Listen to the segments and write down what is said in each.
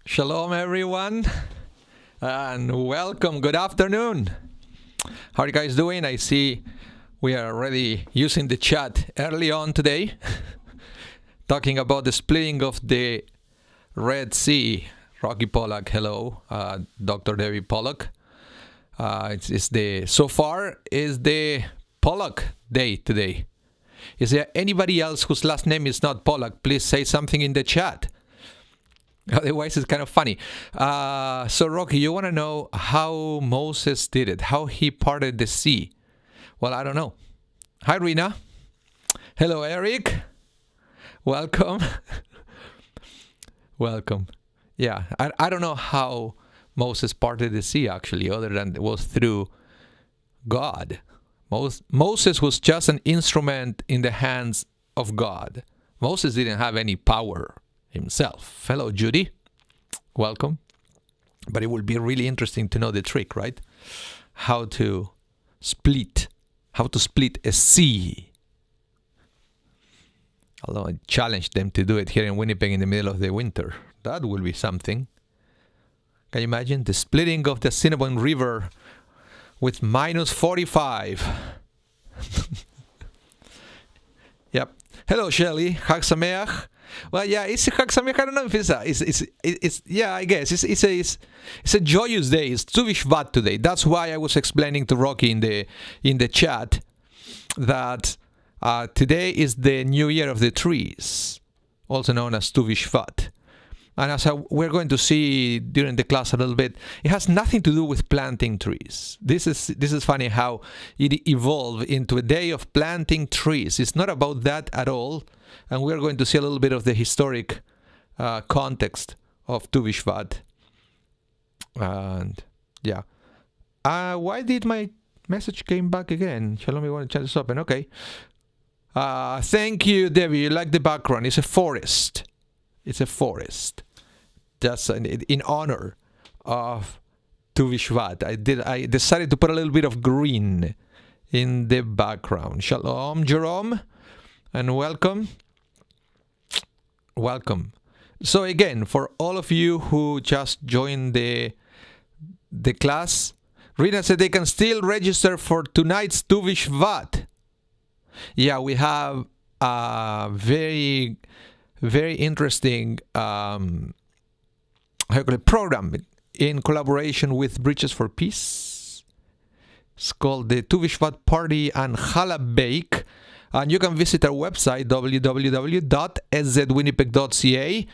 Shalom, everyone, and welcome. Good afternoon. How are you guys doing? I see we are already using the chat early on today, talking about the splitting of the Red Sea. Rocky Pollock, hello. Dr. Debbie Pollock. So far is the Pollock day today. Is there anybody else whose last name is not Pollock? Please say something in the chat. Otherwise, it's kind of funny. So, Rocky, you want to know how Moses did it, how he parted the sea? Well, I don't know. Hi, Rena. Hello, Eric. Welcome. Welcome. Yeah, I don't know how Moses parted the sea, actually, other than it was through God. Moses was just an instrument in the hands of God. Moses didn't have any power himself. Hello, Judy. Welcome. But it will be really interesting to know the trick, right? How to split a sea. Although I challenged them to do it here in Winnipeg in the middle of the winter. That will be something. Can you imagine the splitting of the Cinnamon River with minus 45? Yep. Hello, Shelley. Chag Sameach. Well, yeah, it's a Chag Sameach. I don't know if it's yeah, I guess it's a joyous day. It's Tu Bishvat today. That's why I was explaining to Rocky in the chat that today is the New Year of the Trees, also known as Tu Bishvat. And as we're going to see during the class a little bit, it has nothing to do with planting trees. This is funny how it evolved into a day of planting trees. It's not about that at all. And we're going to see a little bit of the historic context of Tu Bishvat. And yeah. Why did my message came back again? Shalom, you want to chat this open? Okay. Thank you, Debbie. You like the background. It's a forest. It's a forest. Just in honor of Tu Bishvat. I decided to put a little bit of green in the background. Shalom, Jerome, and welcome. Welcome. So again, for all of you who just joined the class, Rena said they can still register for tonight's Tu Bishvat. Yeah, we have a very interesting program in collaboration with Bridges for Peace. It's called the Tu Bishvat Party and Challah Bake. And you can visit our website, www.szwinnipeg.ca,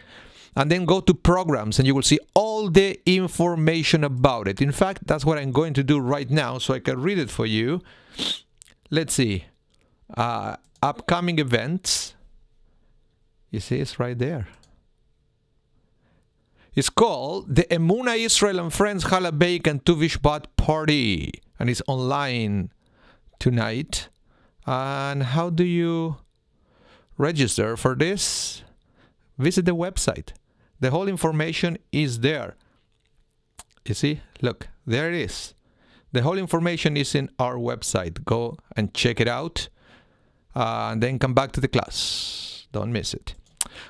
and then go to programs, and you will see all the information about it. In fact, that's what I'm going to do right now, so I can read it for you. Let's see. Upcoming events. You see, it's right there. It's called the Emunah Israel and Friends Challah Bake and Tu Bishvat Party. And it's online tonight. And how do you register for this? Visit the website. The whole information is there. You see? Look, there it is. The whole information is in our website. Go and check it out. And then come back to the class. Don't miss it.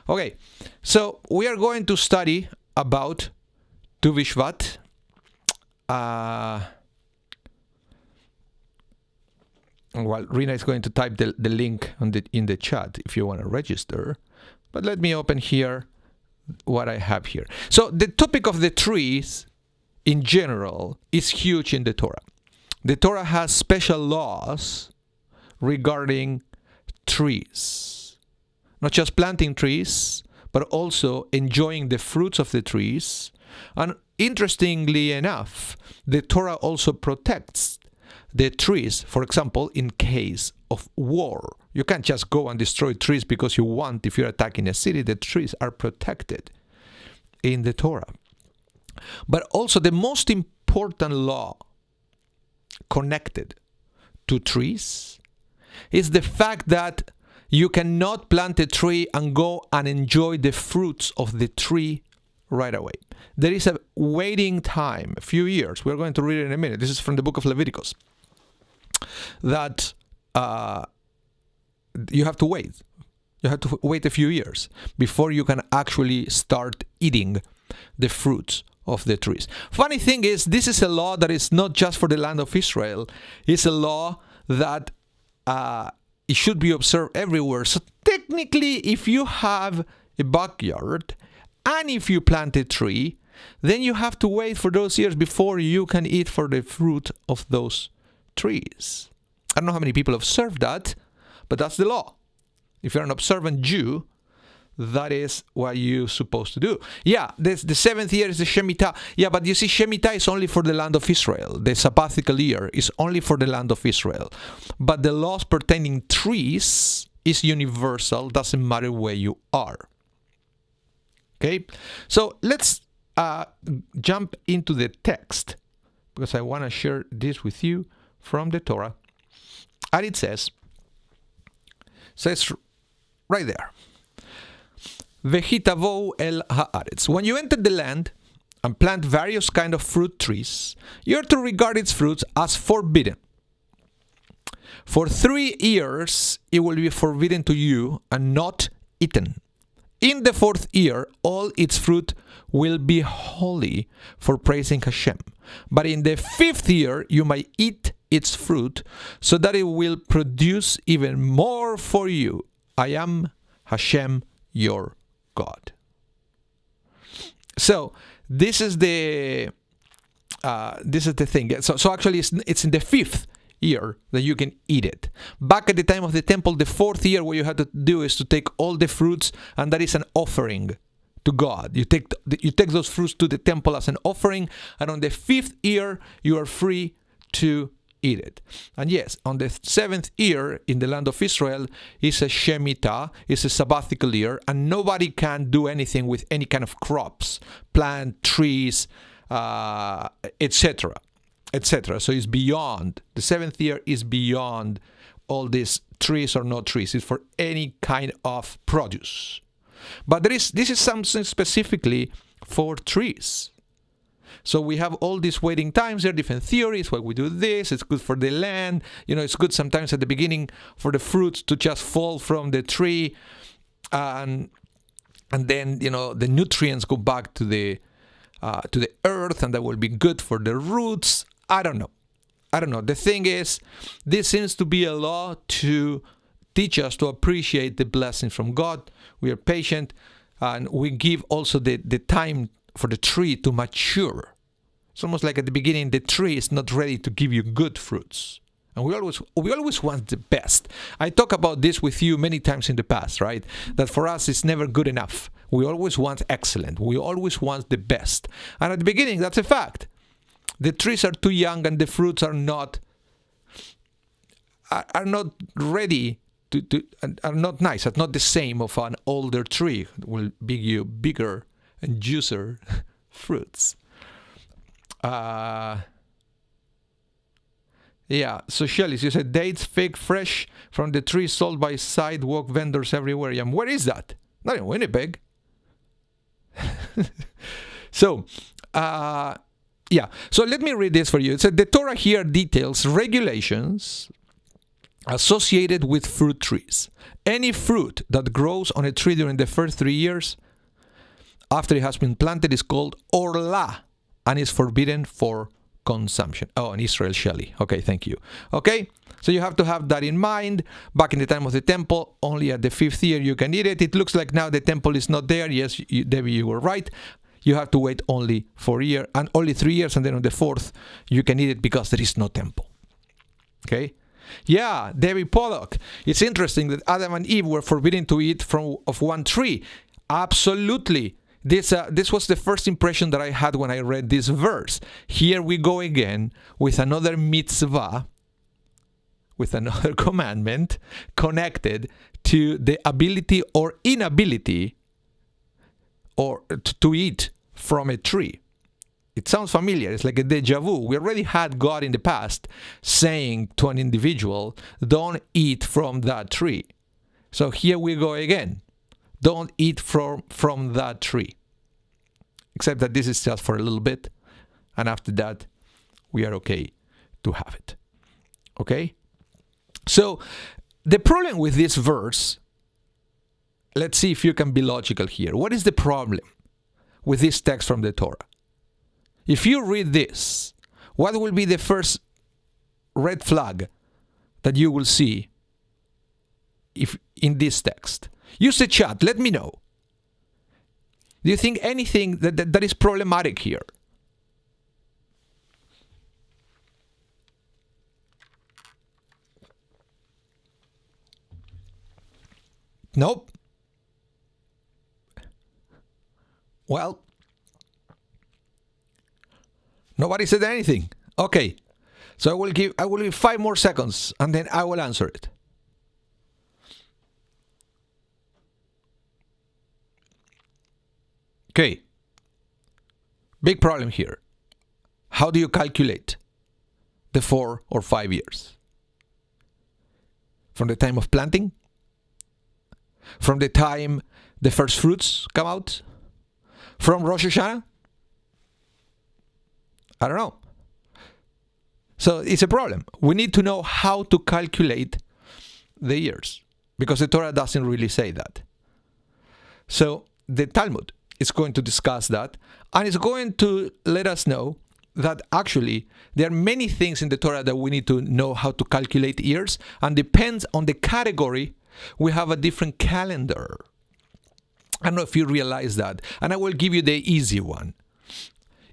Okay, so we are going to study about Tu Bishvat. Well, Rena is going to type the link in the chat if you want to register. But let me open here what I have here. So the topic of the trees in general is huge in the Torah. The Torah has special laws regarding trees. Not just planting trees, but also enjoying the fruits of the trees. And interestingly enough, the Torah also protects the trees, for example, in case of war. You can't just go and destroy trees because you want. If you're attacking a city, the trees are protected in the Torah. But also the most important law connected to trees is the fact that you cannot plant a tree and go and enjoy the fruits of the tree right away. There is a waiting time, a few years. We're going to read it in a minute. This is from the book of Leviticus. That you have to wait. You have to wait a few years before you can actually start eating the fruits of the trees. Funny thing is, this is a law that is not just for the land of Israel. It's a law that it should be observed everywhere. So technically, if you have a backyard and if you plant a tree, then you have to wait for those years before you can eat for the fruit of those trees. I don't know how many people observe that, but that's the law. If you're an observant Jew, that is what you're supposed to do. Yeah, the 7th year is the Shemitah. Yeah, but you see, Shemitah is only for the land of Israel. The sabbatical year is only for the land of Israel. But the laws pertaining trees is universal. Doesn't matter where you are. Okay? So let's jump into the text, because I want to share this with you from the Torah. And it says right there, Vehitavo el haaretz. When you enter the land and plant various kind of fruit trees, you are to regard its fruits as forbidden. For 3 years it will be forbidden to you and not eaten. In the 4th year, all its fruit will be holy for praising Hashem. But in the 5th year, you may eat its fruit, so that it will produce even more for you. I am Hashem, your God. So this is the thing. So actually, it's in the 5th year that you can eat it. Back at the time of the temple, the 4th year, what you had to do is to take all the fruits, and that is an offering to God. You take those fruits to the temple as an offering, and on the 5th year, you are free to eat it. And yes, on the 7th year in the land of Israel is a Shemitah, is a sabbatical year, and nobody can do anything with any kind of crops, plant, trees, etc. etc. So it's beyond, the 7th year is beyond all these trees or no trees. It's for any kind of produce. But this is something specifically for trees. So we have all these waiting times. There are different theories why we do this. It's good for the land. It's good sometimes at the beginning for the fruits to just fall from the tree, and then the nutrients go back to the earth, and that will be good for the roots. I don't know. The thing is, this seems to be a law to teach us to appreciate the blessing from God. We are patient, and we give also the time for the tree to mature. It's almost like at the beginning, the tree is not ready to give you good fruits. And we always want the best. I talk about this with you many times in the past, right? That for us, it's never good enough. We always want excellent. We always want the best. And at the beginning, that's a fact. The trees are too young and the fruits are not ready are not nice, are not the same of an older tree. It will give you bigger and juicier fruits. Yeah, so Shelly, you said dates, fig, fresh from the tree, sold by sidewalk vendors everywhere. Yeah, where is that? Not in Winnipeg. So let me read this for you. It said the Torah here details regulations associated with fruit trees. Any fruit that grows on a tree during the first 3 years after it has been planted is called orla and is forbidden for consumption. Oh, in Israel, Shelley. Okay, thank you. Okay, so you have to have that in mind. Back in the time of the temple, only at the 5th year you can eat it. It looks like now the temple is not there. Yes, Debbie, you were right. You have to wait only for a year, and only 3 years, and then on the 4th you can eat it because there is no temple. Okay? Yeah, Debbie Pollock. It's interesting that Adam and Eve were forbidden to eat of one tree. Absolutely. This was the first impression that I had when I read this verse. Here we go again with another mitzvah, with another commandment connected to the ability or inability or to eat from a tree. It sounds familiar. It's like a deja vu. We already had God in the past saying to an individual, don't eat from that tree. So here we go again. Don't eat from that tree. Except that this is just for a little bit. And after that, we are okay to have it. Okay? So the problem with this verse, let's see if you can be logical here. What is the problem? with this text from the Torah. If you read this, what will be the first red flag that you will see if in this text? Use the chat. Let me know. Do you think anything that is problematic here? Nope. Well, nobody said anything. Okay. So I will give 5 more seconds and then I will answer it. Okay. Big problem here. How do you calculate the 4 or 5 years? From the time of planting? From the time the first fruits come out? From Rosh Hashanah? I don't know. So it's a problem. We need to know how to calculate the years, because the Torah doesn't really say that. So the Talmud is going to discuss that, and it's going to let us know that actually there are many things in the Torah that we need to know how to calculate years, and depends on the category, we have a different calendar. I don't know if you realize that, and I will give you the easy one.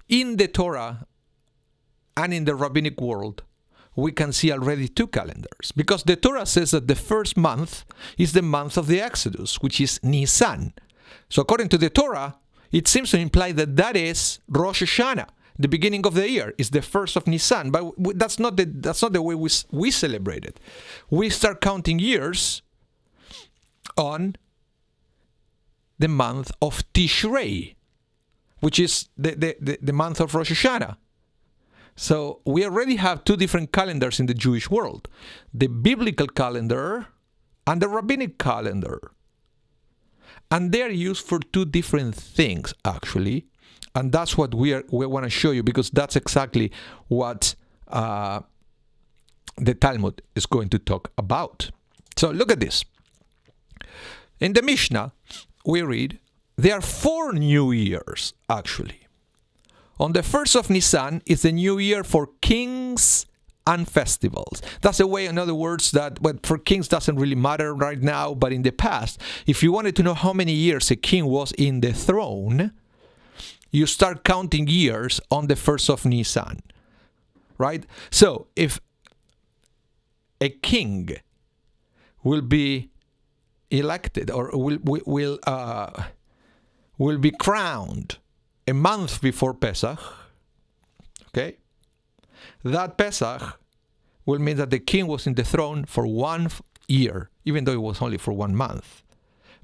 In the Torah and in the rabbinic world, we can see already 2 calendars, because the Torah says that the first month is the month of the Exodus, which is Nisan. So according to the Torah, it seems to imply that that is Rosh Hashanah. The beginning of the year is the first of Nisan, but that's not the way we celebrate it. We start counting years on the month of Tishrei, which is the month of Rosh Hashanah. So we already have 2 different calendars in the Jewish world: the biblical calendar and the rabbinic calendar. And they're used for 2 different things, actually. And that's what we want to show you, because that's exactly what the Talmud is going to talk about. So look at this. In the Mishnah, we read, there are 4 new years, actually. On the 1st of Nisan is the new year for kings and festivals. That's the way, in other words, that for kings doesn't really matter right now, but in the past, if you wanted to know how many years a king was in the throne, you start counting years on the 1st of Nisan, right? So if a king will be elected or will be crowned a month before Pesach, okay, that Pesach will mean that the king was in the throne for 1 year, even though it was only for 1 month.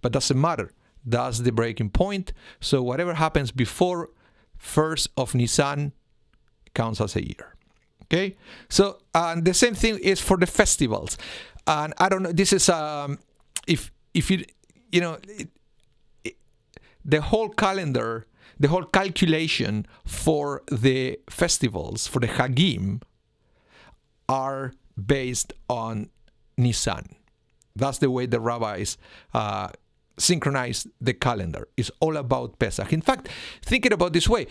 But doesn't matter. That's the breaking point. So whatever happens before 1st of Nisan counts as a year. Okay? So the same thing is for the festivals. And I don't know, this is, if you know, the whole calendar, the whole calculation for the festivals, for the Hagim, are based on Nisan. That's the way the rabbis synchronize the calendar. It's all about Pesach. In fact, think it about this way.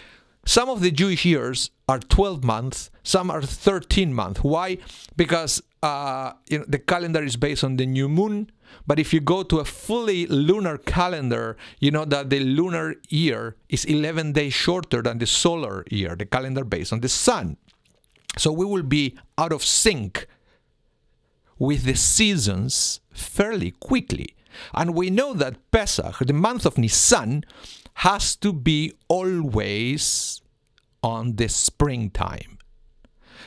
Some of the Jewish years are 12 months, some are 13 months. Why? Because the calendar is based on the new moon. But if you go to a fully lunar calendar, you know that the lunar year is 11 days shorter than the solar year, the calendar based on the sun. So we will be out of sync with the seasons fairly quickly. And we know that Pesach, the month of Nisan, has to be always on the springtime.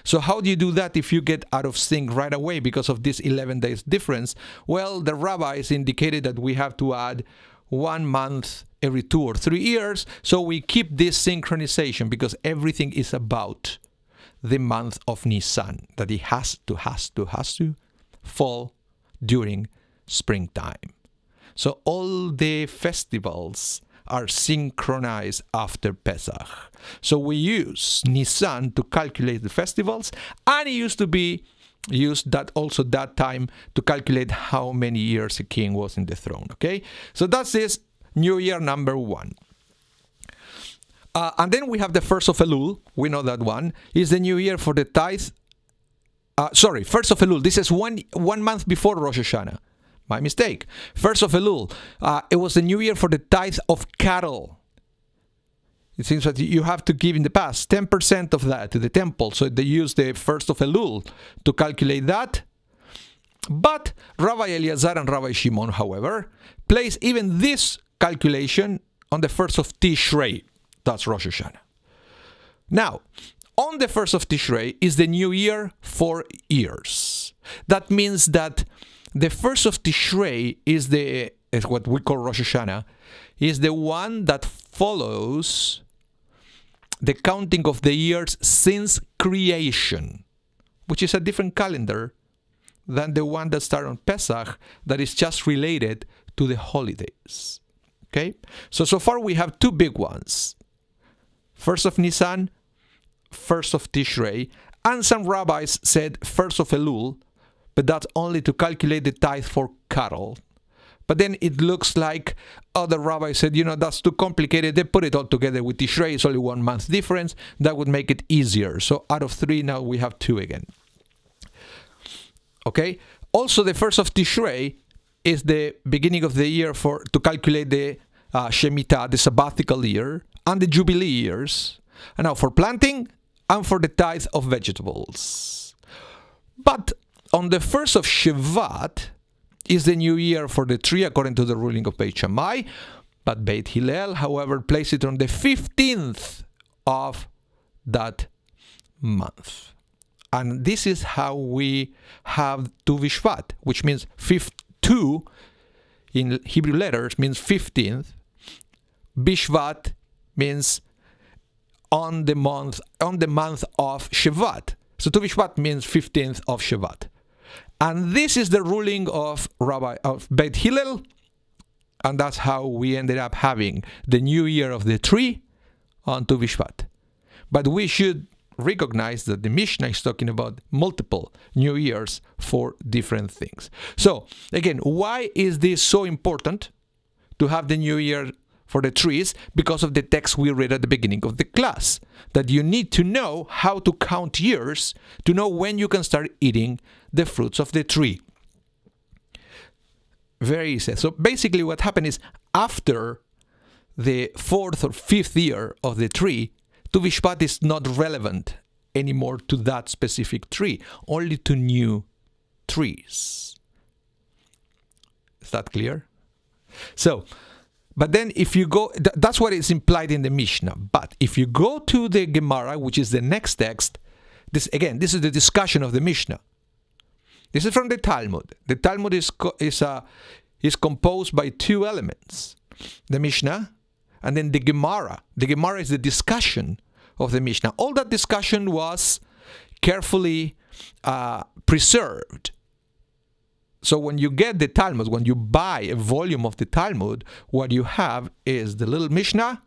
So how do you do that if you get out of sync right away because of this 11 days difference? Well, the rabbis indicated that we have to add 1 month every 2 or 3 years. So we keep this synchronization because everything is about the month of Nisan, that it has to fall during springtime. So all the festivals are synchronized after Pesach. So we use Nisan to calculate the festivals, and it used to be used that time to calculate how many years a king was in the throne. Okay, so that's this New Year number 1. And then we have the first of Elul. We know that one is the new year for the tithe. First of Elul. This is one month before Rosh Hashanah. My mistake. First of Elul. It was the new year for the tithe of cattle. It seems that you have to give in the past 10% of that to the temple. So they use the first of Elul to calculate that. But Rabbi Eliezer and Rabbi Shimon, however, place even this calculation on the first of Tishrei. That's Rosh Hashanah. Now, on the first of Tishrei is the new year for years. That means that the first of Tishrei is what we call Rosh Hashanah, is the one that follows the counting of the years since creation, which is a different calendar than the one that started on Pesach, that is just related to the holidays. Okay? So far we have two big ones. First of Nisan, first of Tishrei, and some rabbis said first of Elul, but that's only to calculate the tithe for cattle. But then it looks like other rabbis said, that's too complicated. They put it all together with Tishrei. It's only 1 month difference. That would make it easier. So out of 3, now we have 2 again. Okay? Also, the first of Tishrei is the beginning of the year to calculate the Shemitah, the sabbatical year, and the Jubilee years. And now for planting and for the tithe of vegetables. But on the first of Shevat is the new year for the tree, according to the ruling of Beit Shammai. But Beit Hillel, however, placed it on the 15th of that month. And this is how we have Tu Bishvat, which means 2 in Hebrew letters means 15th. Bishvat means on the month of Shevat. So Tu Bishvat means 15th of Shevat. And this is the ruling of Beit Hillel, and that's how we ended up having the new year of the tree on Tu Bishvat. But we should recognize that the Mishnah is talking about multiple new years for different things. So, again, why is this so important to have the new year for the trees? Because of the text we read at the beginning of the class, that you need to know how to count years to know when you can start eating the fruits of the tree. Very easy. So basically what happened is after the 4th or 5th year of the tree, Tu Bishvat is not relevant anymore to that specific tree, only to new trees. Is that clear? So, but then if you go, that's what is implied in the Mishnah. But if you go to the Gemara, which is the next text, this is the discussion of the Mishnah. This is from the Talmud. The Talmud is composed by 2 elements. The Mishnah and then the Gemara. The Gemara is the discussion of the Mishnah. All that discussion was carefully preserved. So when you get the Talmud, when you buy a volume of the Talmud, what you have is the little Mishnah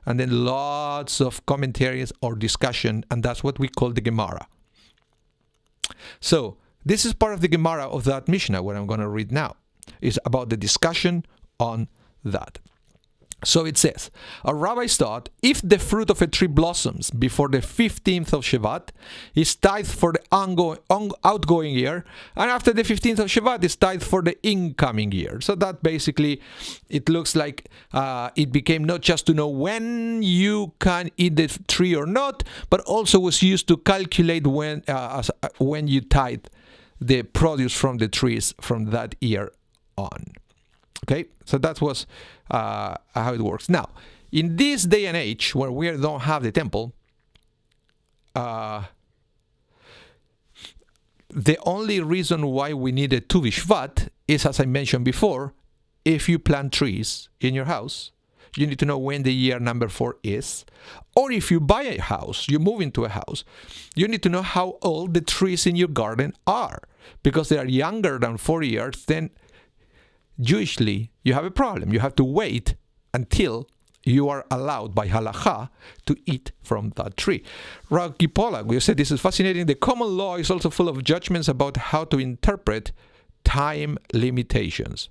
and then lots of commentaries or discussion, and that's what we call the Gemara. So this is part of the Gemara of that Mishnah, what I'm going to read now. Is about the discussion on that. So it says, a rabbi thought, if the fruit of a tree blossoms before the 15th of Shevat, is tithe for the outgoing year, and after the 15th of Shevat is tithe for the incoming year. So that basically, it looks like it became not just to know when you can eat the tree or not, but also was used to calculate when you tithe the produce from the trees from that year on. Okay, so that was how it works. Now, in this day and age where we don't have the temple, the only reason why we needed Tu Bishvat is, as I mentioned before, if you plant trees in your house, you need to know when the year number 4 is. Or if you buy a house, you move into a house, you need to know how old the trees in your garden are. Because they are younger than 4 years, then Jewishly, you have a problem. You have to wait until you are allowed by halakha to eat from that tree. Rabbi Pollack, we said this is fascinating. The common law is also full of judgments about how to interpret time limitations.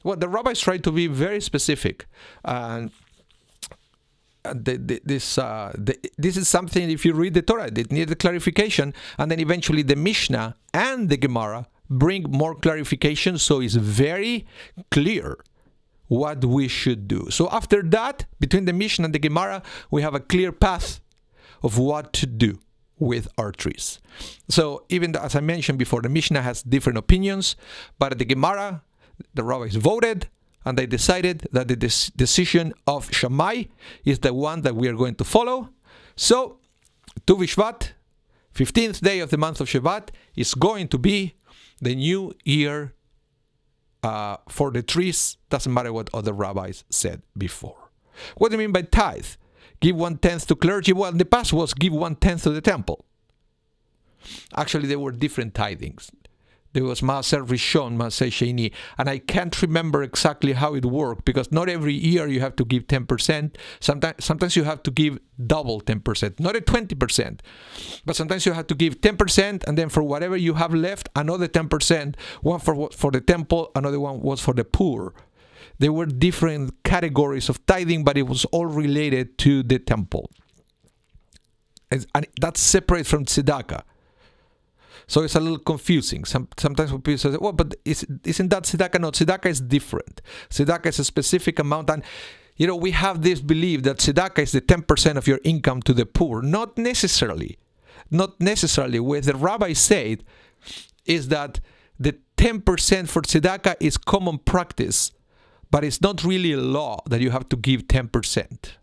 Well, the rabbis try to be very specific. And this is something, if you read the Torah, it needs clarification, and then eventually the Mishnah and the Gemara bring more clarification, so it's very clear what we should do. So after that, between the Mishnah and the Gemara, we have a clear path of what to do with our trees. So even as I mentioned before, the Mishnah has different opinions, but at the Gemara, the rabbis voted, and they decided that the decision of Shammai is the one that we are going to follow. So, Tu Bishvat, 15th day of the month of Shevat, is going to be the new year for the trees. Doesn't matter what other rabbis said before. What do you mean by tithe? Give 1/10 to clergy? Well, in the past was give 1/10 to the temple. Actually, there were different tithings. There was Maaser Rishon, Maaser Sheni, and I can't remember exactly how it worked, because not every year you have to give 10%. Sometimes you have to give double 10%, not a 20%, but sometimes you have to give 10%, and then for whatever you have left, another 10%, one for the temple, another one was for the poor. There were different categories of tithing, but it was all related to the temple. And that's separate from tzedakah. So it's a little confusing. Sometimes when people say, well, but isn't that tzedakah? No, tzedakah is different. Tzedakah is a specific amount. And, we have this belief that tzedakah is the 10% of your income to the poor. Not necessarily. Not necessarily. What the rabbi said is that the 10% for tzedakah is common practice, but it's not really a law that you have to give 10%.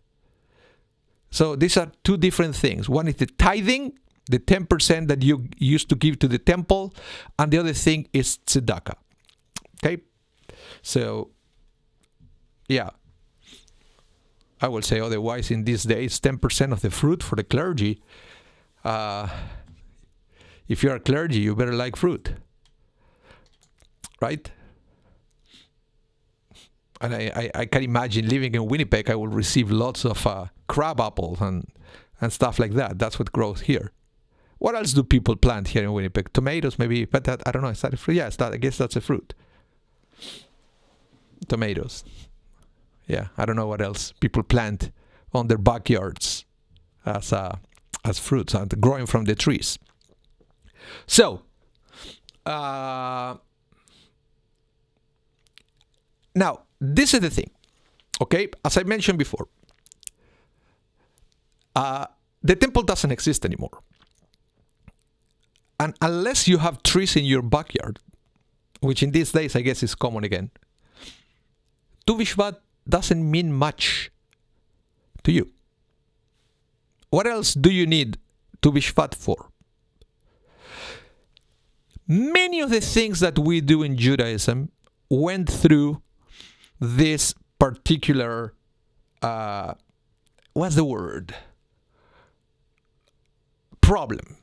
So these are two different things. One is the tithing, the 10% that you used to give to the temple, and the other thing is tzedakah. Okay? So, yeah. I will say otherwise in these days, 10% of the fruit for the clergy. If you're a clergy, you better like fruit. Right? And I can imagine living in Winnipeg, I will receive lots of crab apples and stuff like that. That's what grows here. What else do people plant here in Winnipeg? Tomatoes, maybe, but that, I don't know. Is that a fruit? Yeah, I guess that's a fruit. Tomatoes. Yeah, I don't know what else people plant on their backyards as fruits and growing from the trees. So, now, this is the thing. Okay, as I mentioned before, the temple doesn't exist anymore. And unless you have trees in your backyard, which in these days I guess is common again, Tu Bishvat doesn't mean much to you. What else do you need Tu Bishvat for? Many of the things that we do in Judaism went through this particular, what's the word? Problem.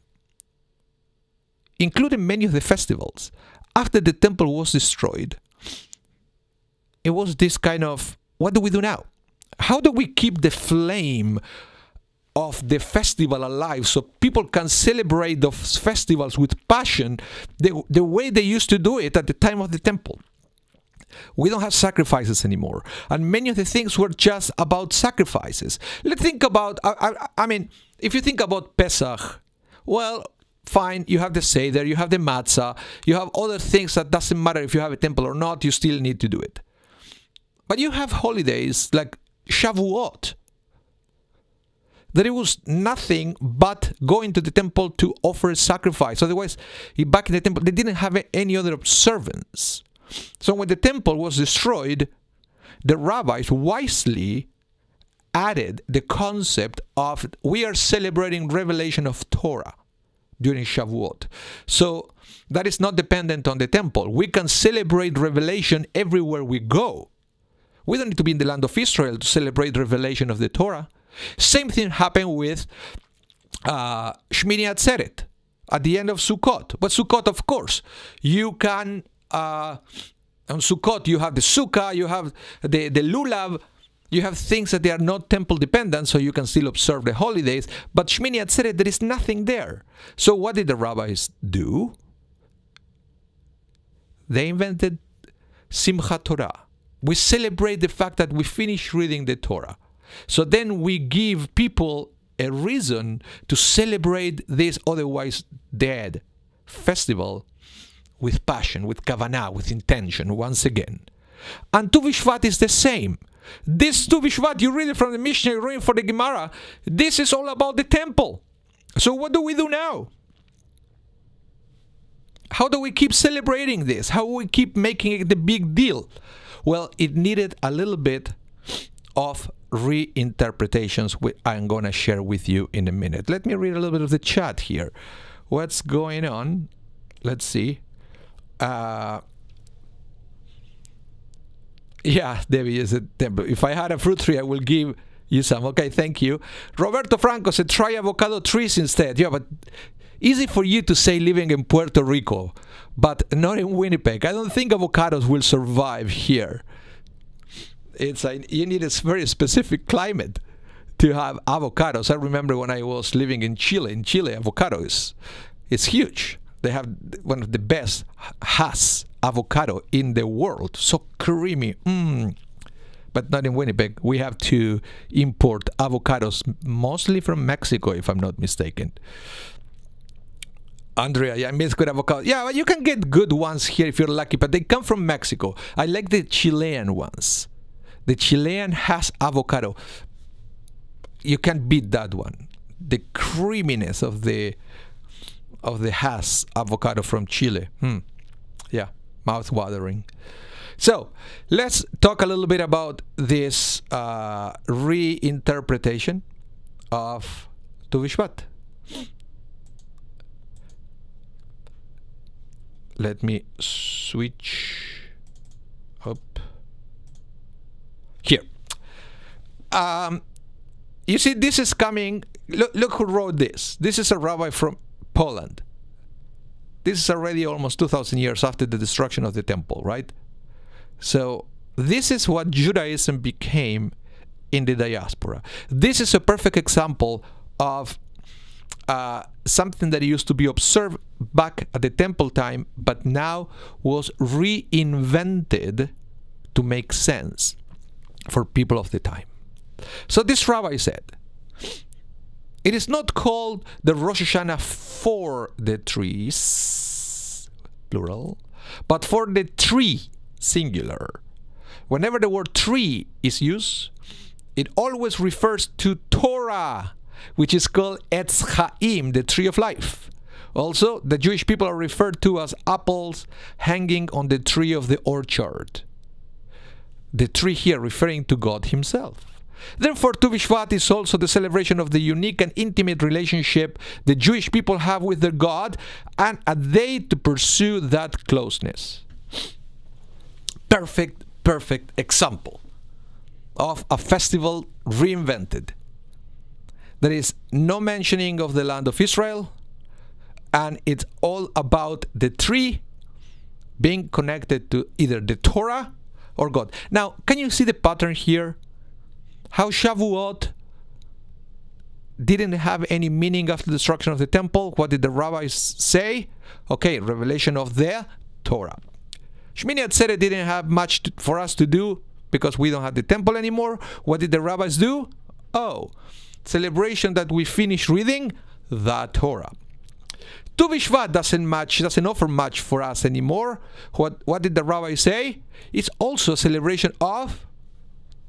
Including many of the festivals. After the temple was destroyed, it was this kind of, what do we do now? How do we keep the flame of the festival alive so people can celebrate those festivals with passion the way they used to do it at the time of the temple? We don't have sacrifices anymore. And many of the things were just about sacrifices. Let's think about, I mean, if you think about Pesach, well, fine, you have the Seder, you have the Matzah, you have other things that doesn't matter if you have a temple or not, you still need to do it. But you have holidays like Shavuot. That it was nothing but going to the temple to offer a sacrifice. Otherwise, back in the temple, they didn't have any other observance. So when the temple was destroyed, the rabbis wisely added the concept of we are celebrating revelation of Torah during Shavuot. So that is not dependent on the temple. We can celebrate revelation everywhere we go. We don't need to be in the land of Israel to celebrate revelation of the Torah. Same thing happened with Shmini Atzeret at the end of Sukkot. But Sukkot, of course, you can, on Sukkot you have the Sukkah, you have the Lulav, you have things that they are not temple dependent, so you can still observe the holidays. But Shmini Atzeret, there is nothing there. So what did the rabbis do? They invented Simchat Torah. We celebrate the fact that we finished reading the Torah. So then we give people a reason to celebrate this otherwise dead festival with passion, with kavanah, with intention, once again. And Tu Bishvat is the same. This Tu Bishvat, you read it from the Mishnah, you read it for the Gemara, this is all about the temple. So what do we do now? How do we keep celebrating this? How do we keep making it the big deal? Well, it needed a little bit of reinterpretations, which I'm going to share with you in a minute. Let me read a little bit of the chat here. What's going on? Let's see. Yeah, Debbie is a temple. If I had a fruit tree, I will give you some. Okay, thank you. Roberto Franco said, try avocado trees instead. Yeah, but easy for you to say living in Puerto Rico, but not in Winnipeg. I don't think avocados will survive here. You need a very specific climate to have avocados. I remember when I was living in Chile. In Chile, avocado is huge. They have one of the best Hass avocado in the world. So creamy. But not in Winnipeg. We have to import avocados mostly from Mexico, if I'm not mistaken. Andrea, yeah, I miss good avocado. Yeah, you can get good ones here if you're lucky, but they come from Mexico. I like the Chilean ones. The Chilean Hass avocado. You can't beat that one. The creaminess of the Hass avocado from Chile. Yeah, mouth-watering. So, let's talk a little bit about this reinterpretation of Tu Bishvat. Let me switch up here. You see, this is coming. Look who wrote this. This is a rabbi from Poland. This is already almost 2,000 years after the destruction of the temple, right? So this is what Judaism became in the diaspora. This is a perfect example of something that used to be observed back at the temple time, but now was reinvented to make sense for people of the time. So this rabbi said, it is not called the Rosh Hashanah for the trees, plural, but for the tree, singular. Whenever the word tree is used, it always refers to Torah, which is called Etz Chaim, the tree of life. Also, the Jewish people are referred to as apples hanging on the tree of the orchard. The tree here referring to God himself. Therefore, Tu Bishvat is also the celebration of the unique and intimate relationship the Jewish people have with their God, and a day to pursue that closeness. Perfect example of a festival reinvented. There is no mentioning of the land of Israel, and it's all about the tree being connected to either the Torah or God. Now, can you see the pattern here? How Shavuot didn't have any meaning after the destruction of the temple. What did the rabbis say? Okay, revelation of the Torah. Shmini Atzeret didn't have much for us to do because we don't have the temple anymore. What did the rabbis do? Oh, celebration that we finish reading the Torah. Tu Bishvat doesn't offer much for us anymore. What did the rabbi say? It's also a celebration of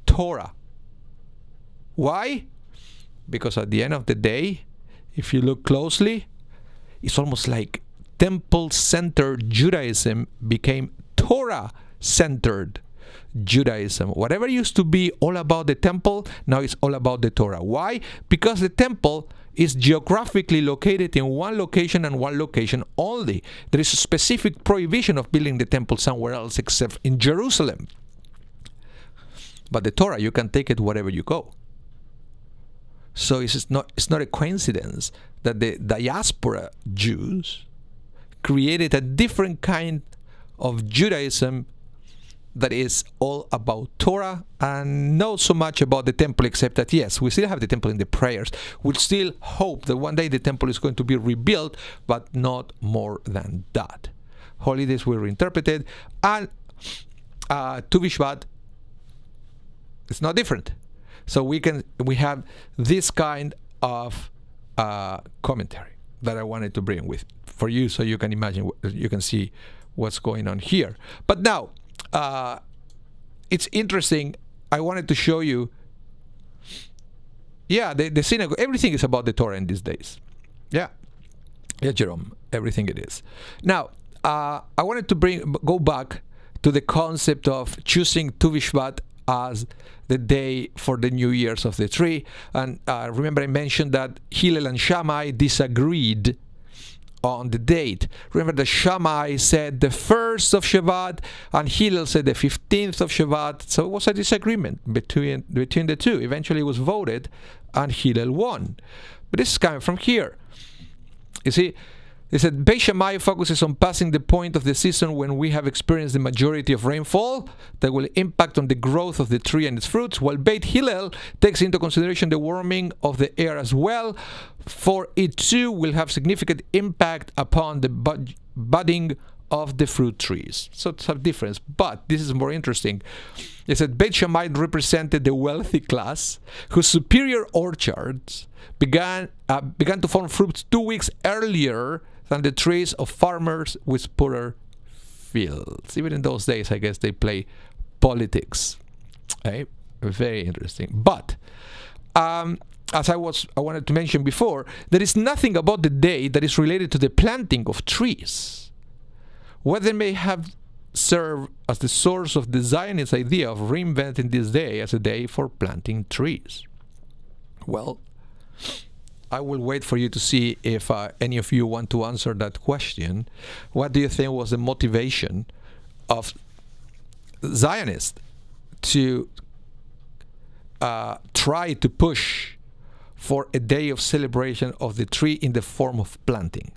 Torah. Why? Because at the end of the day, if you look closely, it's almost like temple-centered Judaism became Torah-centered Judaism. Whatever used to be all about the temple, now it's all about the Torah. Why? Because the temple is geographically located in one location and one location only. There is a specific prohibition of building the temple somewhere else except in Jerusalem. But the Torah, you can take it wherever you go. So it's not a coincidence that the diaspora Jews created a different kind of Judaism that is all about Torah and not so much about the temple, except that, yes, we still have the temple in the prayers. We still hope that one day the temple is going to be rebuilt, but not more than that. Holidays were reinterpreted, and Tu Bishvat is not different. So we have this kind of commentary that I wanted to bring with for you, so you can imagine, you can see what's going on here. But now, it's interesting. I wanted to show you. Yeah, the synagogue. Everything is about the Torah in these days. Yeah, Jerome. Everything it is. Now, I wanted to go back to the concept of choosing Tu Bishvat as the day for the New Year's of the tree. And remember, I mentioned that Hillel and Shammai disagreed on the date. Remember that Shammai said the 1st of Shevat and Hillel said the 15th of Shevat. So it was a disagreement between the two. Eventually it was voted and Hillel won. But this is coming from here. You see, they said Beis Shammai focuses on passing the point of the season when we have experienced the majority of rainfall that will impact on the growth of the tree and its fruits, while Beit Hillel takes into consideration the warming of the air as well, for it too will have significant impact upon the budding of the fruit trees. So it's a difference, but this is more interesting. It said Beit Shammai represented the wealthy class whose superior orchards began to form fruits 2 weeks earlier than the trees of farmers with poorer fields. Even in those days, I guess they play politics. Okay? Very interesting. But as I wanted to mention before, there is nothing about the day that is related to the planting of trees. Whether may have served as the source of the Zionist idea of reinventing this day as a day for planting trees. Well, I will wait for you to see if any of you want to answer that question. What do you think was the motivation of Zionists to try to push for a day of celebration of the tree in the form of planting?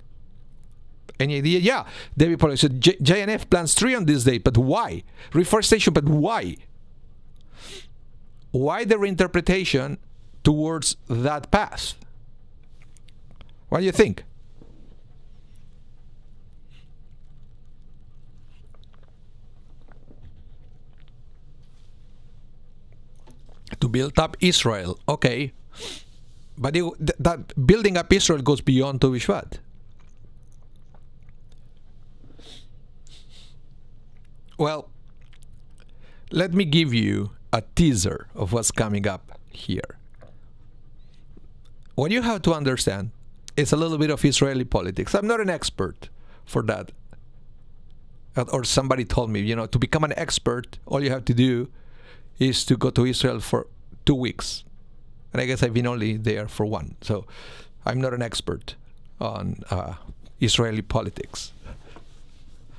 Any idea? Yeah, David Paul said JNF plants tree on this day, but why? Reforestation, but why? Why the reinterpretation towards that path? What do you think? To build up Israel, okay. But that building up Israel goes beyond Tu Bishvat. Well, let me give you a teaser of what's coming up here. What you have to understand is a little bit of Israeli politics. I'm not an expert for that. Or somebody told me, to become an expert, all you have to do is to go to Israel for 2 weeks. And I guess I've been only there for 1. So I'm not an expert on Israeli politics.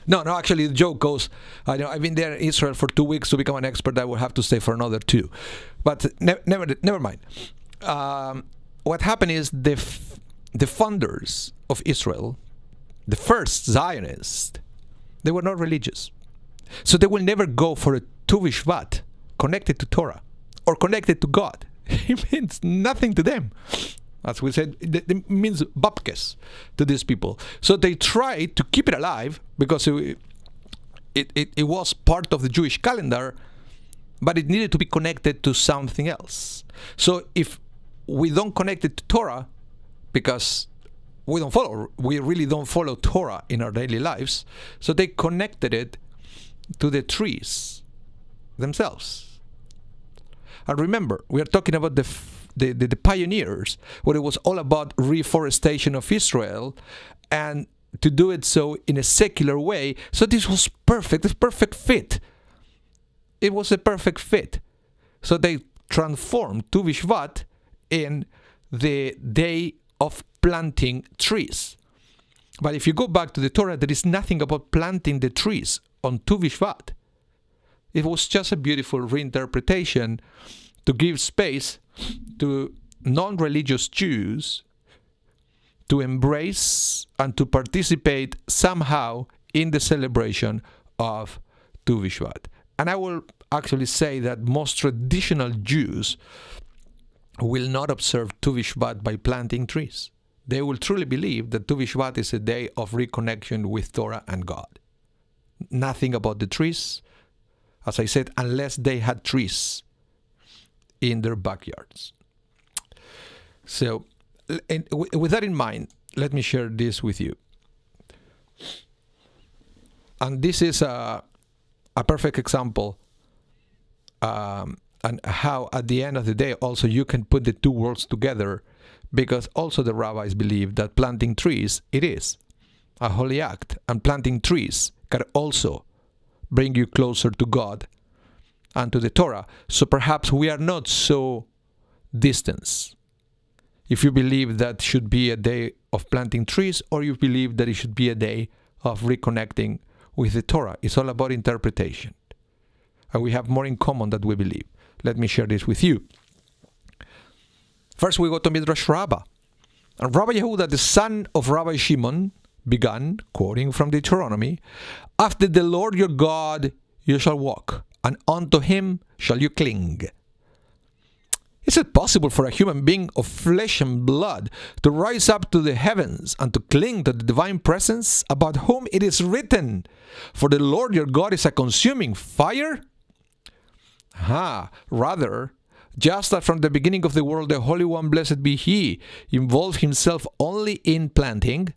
No, actually the joke goes, I've been there in Israel for 2 weeks. To become an expert, I will have to stay for another 2. But never mind. What happened is the funders of Israel, the first Zionists, they were not religious. So they will never go for a Tu Bishvat connected to Torah or connected to God. It means nothing to them. As we said, it means babkes to these people. So they tried to keep it alive because it was part of the Jewish calendar, but it needed to be connected to something else. So if we don't connect it to Torah, because we really don't follow Torah in our daily lives, so they connected it to the trees themselves. And remember, we are talking about the pioneers, where it was all about reforestation of Israel, and to do it so in a secular way. So this was perfect. It's perfect fit. It was a perfect fit. So they transformed Tu Bishvat in the day of planting trees. But if you go back to the Torah, there is nothing about planting the trees on Tu Bishvat. It was just a beautiful reinterpretation to give space to non-religious Jews to embrace and to participate somehow in the celebration of Tu Bishvat. And I will actually say that most traditional Jews will not observe Tu Bishvat by planting trees. They will truly believe that Tu Bishvat is a day of reconnection with Torah and God. Nothing about the trees. As I said, unless they had trees in their backyards. So, with that in mind, let me share this with you. And this is a perfect example, and how at the end of the day also you can put the two worlds together, because also the rabbis believe that planting trees, it is a holy act, and planting trees can also bring you closer to God and to the Torah. So perhaps we are not so distant. If you believe that should be a day of planting trees, or you believe that it should be a day of reconnecting with the Torah, it's all about interpretation. And we have more in common than we believe. Let me share this with you. First, we go to Midrash Rabbah. And Rabbi Yehuda, the son of Rabbi Shimon, began, quoting from Deuteronomy, "After the Lord your God you shall walk, and unto him shall you cling." Is it possible for a human being of flesh and blood to rise up to the heavens and to cling to the divine presence, about whom it is written, "For the Lord your God is a consuming fire"? Rather, just as from the beginning of the world the Holy One, blessed be He, involved Himself only in planting.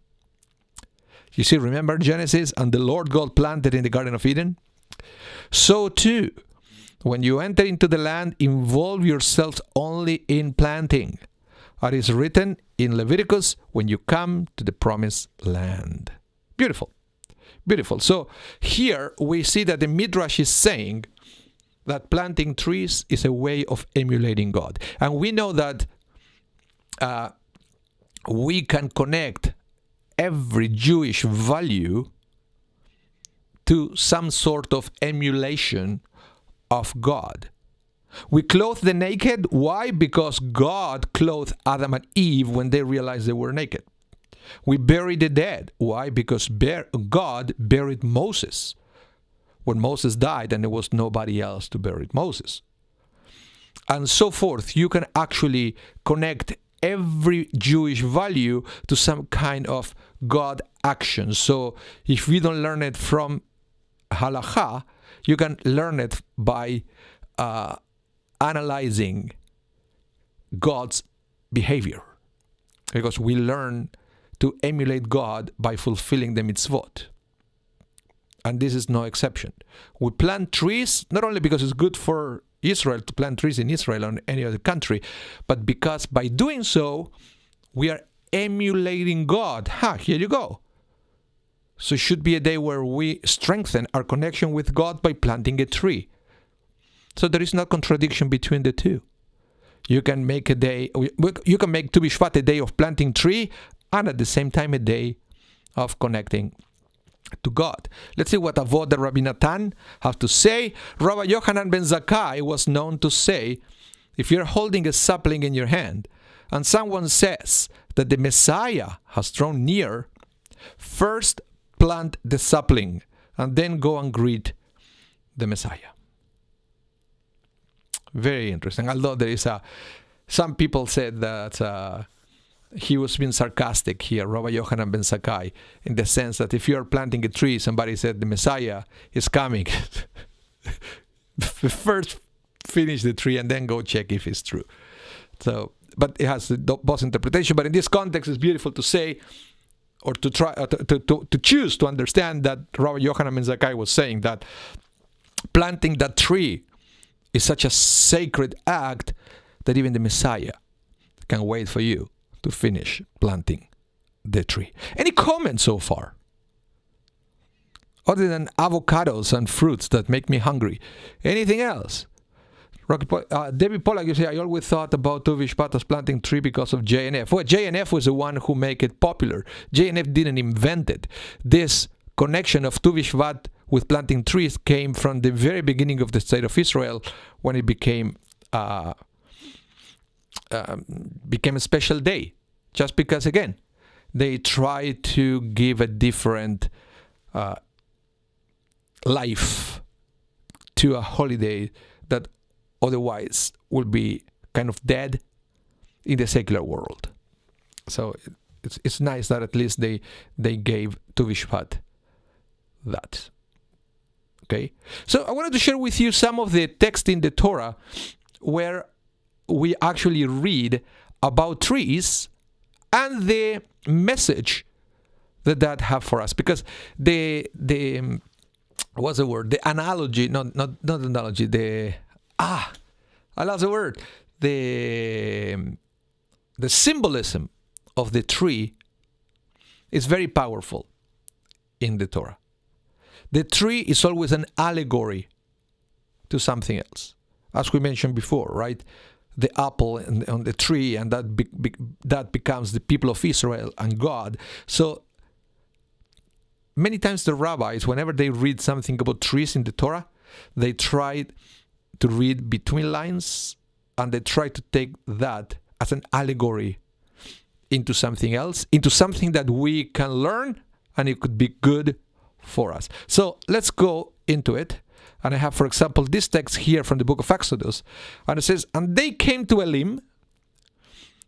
You see, remember Genesis, and the Lord God planted in the Garden of Eden? So too, when you enter into the land, involve yourselves only in planting. As is written in Leviticus, when you come to the promised land. Beautiful. Beautiful. So here we see that the Midrash is saying that planting trees is a way of emulating God. And we know that we can connect every Jewish value to some sort of emulation of God. We clothe the naked. Why? Because God clothed Adam and Eve when they realized they were naked. We bury the dead. Why? Because God buried Moses when Moses died and there was nobody else to bury Moses. And so forth. You can actually connect every Jewish value to some kind of God action. So if we don't learn it from halakha, you can learn it by analyzing God's behavior. Because we learn to emulate God by fulfilling the mitzvot. And this is no exception. We plant trees, not only because it's good for Israel to plant trees in Israel or in any other country, but because by doing so, we are emulating God. Here you go. So it should be a day where we strengthen our connection with God by planting a tree. So there is no contradiction between the two. You can make a day, you can make Tu Bishvat a day of planting tree, and at the same time a day of connecting to God. Let's see what Avod Rabbi Natan have to say. Rabbi Yochanan ben Zakkai was known to say, if you're holding a sapling in your hand and someone says that the Messiah has drawn near, first plant the sapling and then go and greet the Messiah. Very interesting. Although there is some people said that he was being sarcastic here, Rabbi Yochanan ben Zakkai, in the sense that if you're planting a tree, somebody said the Messiah is coming. First finish the tree and then go check if it's true. So, but it has both interpretation. But in this context, it's beautiful to say, or to try to choose to understand that Rabbi Yochanan ben Zakkai was saying that planting that tree is such a sacred act that even the Messiah can wait for you to finish planting the tree. Any comments so far? Other than avocados and fruits that make me hungry. Anything else? Debbie Pollack, you say, I always thought about Tu Bishvat as planting tree because of JNF. Well, JNF was the one who made it popular. JNF didn't invent it. This connection of Tu Bishvat with planting trees came from the very beginning of the state of Israel, when it became a special day. Just because, again, they tried to give a different life to a holiday that otherwise would be kind of dead in the secular world. So it's nice that at least they gave Tu Bishvat that. Okay, so I wanted to share with you some of the text in the Torah where we actually read about trees and the message that have for us. Because the what's the word? The analogy, not analogy, I lost the word. The symbolism of the tree is very powerful in the Torah. The tree is always an allegory to something else. As we mentioned before, right? The apple on the tree, and that becomes the people of Israel and God. So many times the rabbis, whenever they read something about trees in the Torah, they try to read between lines, and they try to take that as an allegory into something else, into something that we can learn, and it could be good for us. So let's go into it. And I have, for example, this text here from the book of Exodus. And it says, and they came to Elim,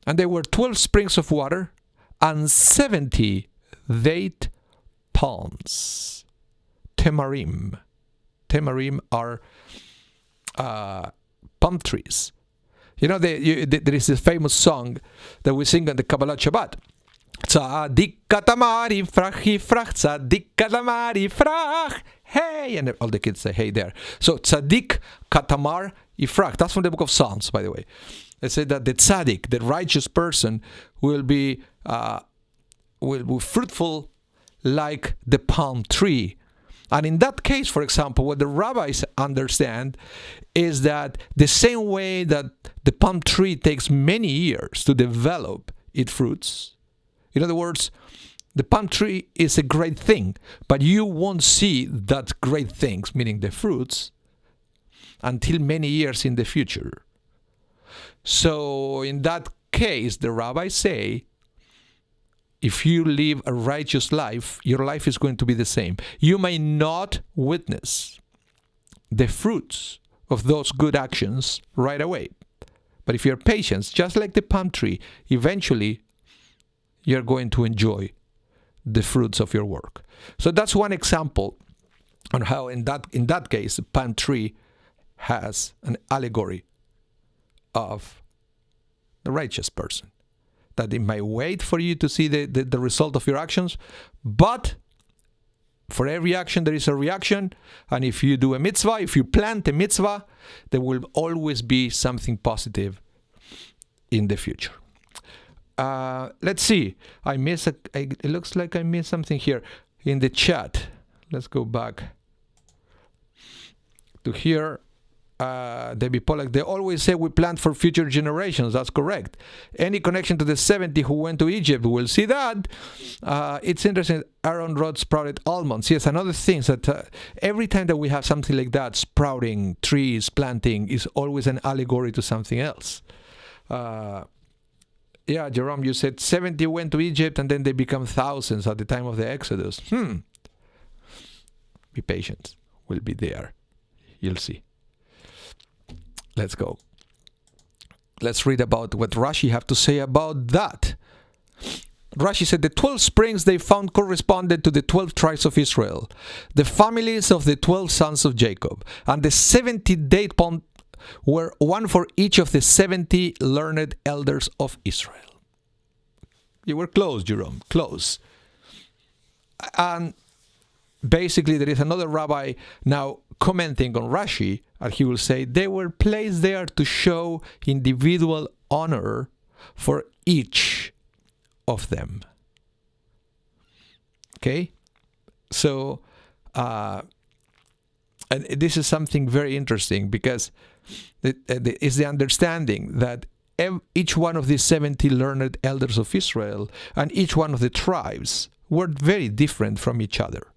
and there were 12 springs of water, and 70 date palms. Temarim. Temarim are palm trees. You know, there is this famous song that we sing on the Kabbalah Shabbat. Tzadik katamar yifrach yifrach, tzadik katamar yifrach, hey, and all the kids say hey there. So tzadik katamar yifrach, that's from the book of Psalms, by the way. It said that the tzadik, the righteous person, will be fruitful like the palm tree. And in that case, for example, what the rabbis understand is that the same way that the palm tree takes many years to develop its fruits. In other words, the palm tree is a great thing, but you won't see that great things, meaning the fruits, until many years in the future. So in that case, the rabbis say, if you live a righteous life, your life is going to be the same. You may not witness the fruits of those good actions right away. But if you're patient, just like the palm tree, eventually you're going to enjoy the fruits of your work. So that's one example on how in that case the palm tree has an allegory of the righteous person. That it may wait for you to see the result of your actions, but for every action there is a reaction, and if you do a mitzvah, if you plant a mitzvah, there will always be something in the future. Let's see. It looks like I missed something here in the chat. Let's go back to here. David Pollack, they always say we plant for future generations. That's correct. Any connection to the 70 who went to Egypt? We'll see that. It's interesting. Aaron Rod sprouted almonds. Yes, another thing is that every time that we have something like that, sprouting, trees, planting, is always an allegory to something else. Yeah, Jerome, you said 70 went to Egypt and then they become thousands at the time of the Exodus. Be patient. We'll be there. You'll see. Let's go. Let's read about what Rashi have to say about that. Rashi said the 12 springs they found corresponded to the 12 tribes of Israel, the families of the 12 sons of Jacob, and the 70 date palm were one for each of the 70 learned elders of Israel. You were close, Jerome, close. And basically there is another rabbi now commenting on Rashi, and he will say they were placed there to show individual honor for each of them. Okay? So, and this is something very interesting because it's the understanding that each one of these 70 learned elders of Israel and each one of the tribes were very different from each other.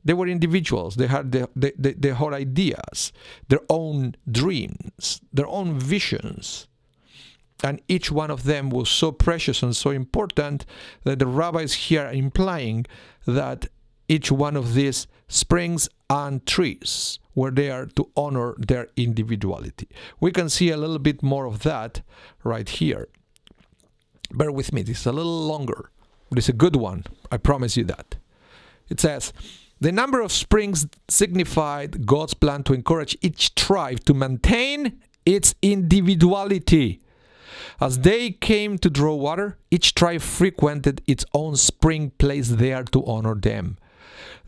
They were individuals. They had their whole ideas, their own dreams, their own visions. And each one of them was so precious and so important that the rabbis here are implying that each one of these springs and trees were there to honor their individuality. We can see a little bit more of that right here. Bear with me, this is a little longer, but it's a good one. I promise you that. It says, the number of springs signified God's plan to encourage each tribe to maintain its individuality. As they came to draw water, each tribe frequented its own spring placed there to honor them.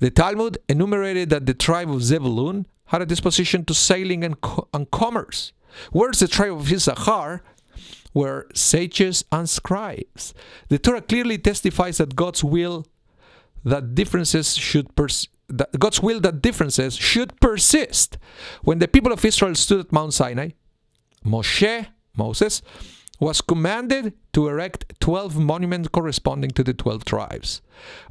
The Talmud enumerated that the tribe of Zebulun had a disposition to sailing and commerce, whereas the tribe of Issachar were sages and scribes. The Torah clearly testifies that God's will that differences should persist. When the people of Israel stood at Mount Sinai, Moses, was commanded to erect 12 monuments corresponding to the 12 tribes.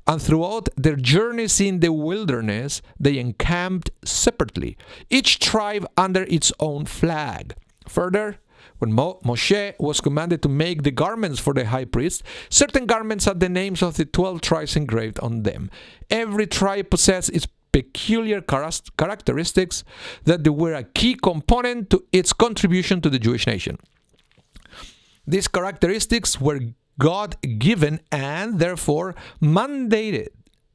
And throughout their journeys in the wilderness, they encamped separately, each tribe under its own flag. Further, when Moshe was commanded to make the garments for the high priest, certain garments had the names of the 12 tribes engraved on them. Every tribe possessed its peculiar characteristics that were a key component to its contribution to the Jewish nation. These characteristics were God-given and therefore mandated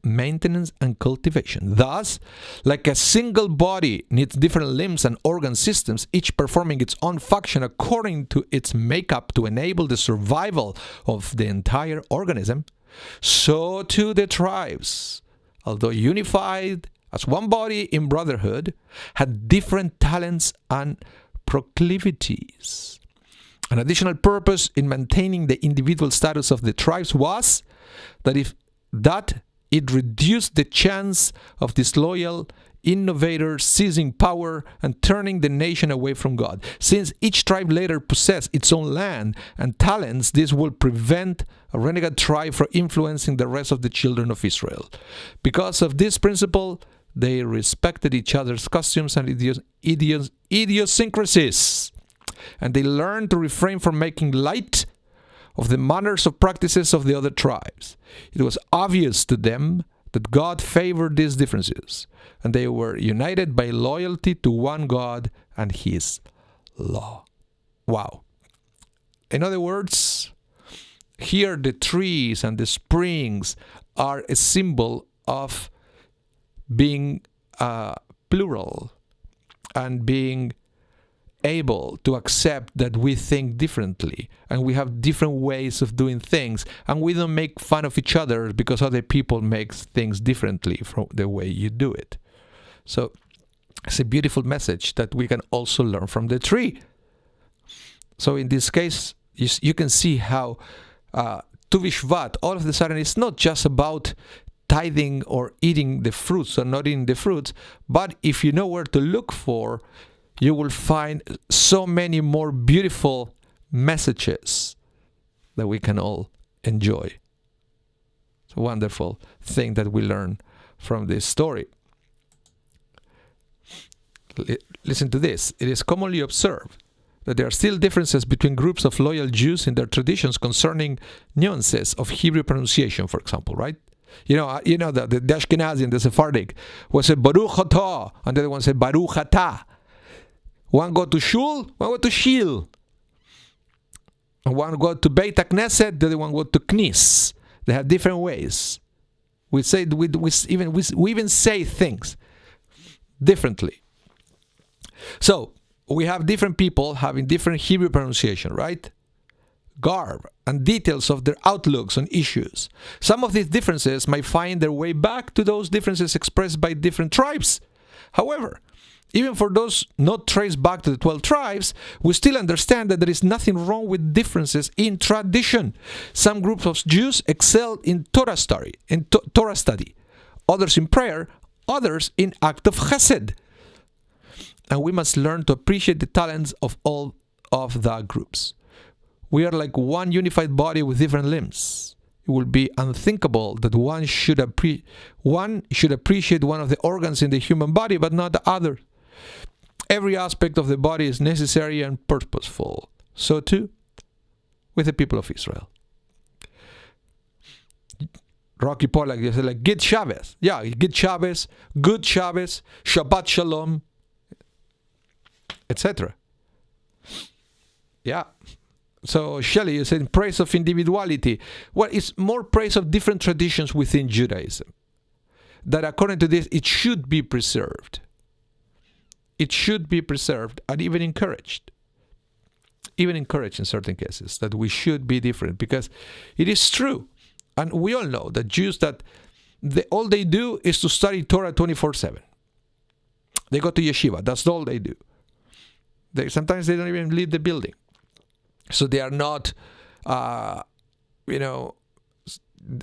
maintenance and cultivation. Thus, like a single body needs different limbs and organ systems, each performing its own function according to its makeup to enable the survival of the entire organism, so too the tribes, although unified as one body in brotherhood, had different talents and proclivities. An additional purpose in maintaining the individual status of the tribes was that it reduced the chance of disloyal innovators seizing power and turning the nation away from God. Since each tribe later possessed its own land and talents, this would prevent a renegade tribe from influencing the rest of the children of Israel. Because of this principle, they respected each other's customs and idiosyncrasies, and they learned to refrain from making light of the manners or practices of the other tribes. It was obvious to them that God favored these differences, and they were united by loyalty to one God and His law. Wow. In other words, here the trees and the springs are a symbol of being plural and being able to accept that we think differently and we have different ways of doing things, and we don't make fun of each other because other people make things differently from the way you do it. So it's a beautiful message that we can also learn from the tree. So in this case, you can see how Tu Bishvat, all of a sudden, it's not just about tithing or eating the fruits or not eating the fruits, but if you know where to look for, you will find so many more beautiful messages that we can all enjoy. It's a wonderful thing that we learn from this story. Listen to this. It is commonly observed that there are still differences between groups of loyal Jews in their traditions concerning nuances of Hebrew pronunciation, for example, right? You know the Ashkenazi and the Sephardic one said Baruch Atah, and the other one said Baruch Atah. One go to Shul, one go to Shil. And one go to Beit HaKnesset, the other one go to Knis. They have different ways. We even say things differently. So we have different people having different Hebrew pronunciation, right? Garb and details of their outlooks on issues. Some of these differences might find their way back to those differences expressed by different tribes. However, even for those not traced back to the 12 tribes, we still understand that there is nothing wrong with differences in tradition. Some groups of Jews excel in Torah study, others in prayer, others in act of chesed. And we must learn to appreciate the talents of all of the groups. We are like one unified body with different limbs. It will be unthinkable that one should appreciate one of the organs in the human body, but not the other. Every aspect of the body is necessary and purposeful. So too with the people of Israel. Rocky Pollack said, like, Gid Shabbos. Yeah, Gid Shabbos, Good Shabbos, Shabbat Shalom, etc. Yeah. So Shelley, you said praise of individuality. Well, it's more praise of different traditions within Judaism. That according to this, it should be preserved. It should be preserved and even encouraged. even encourage in certain cases that we should be different, because it is true. And we all know that Jews, that all they do is to study Torah 24/7. They go to yeshiva. That's all they do. Sometimes they don't even leave the building. So they are not,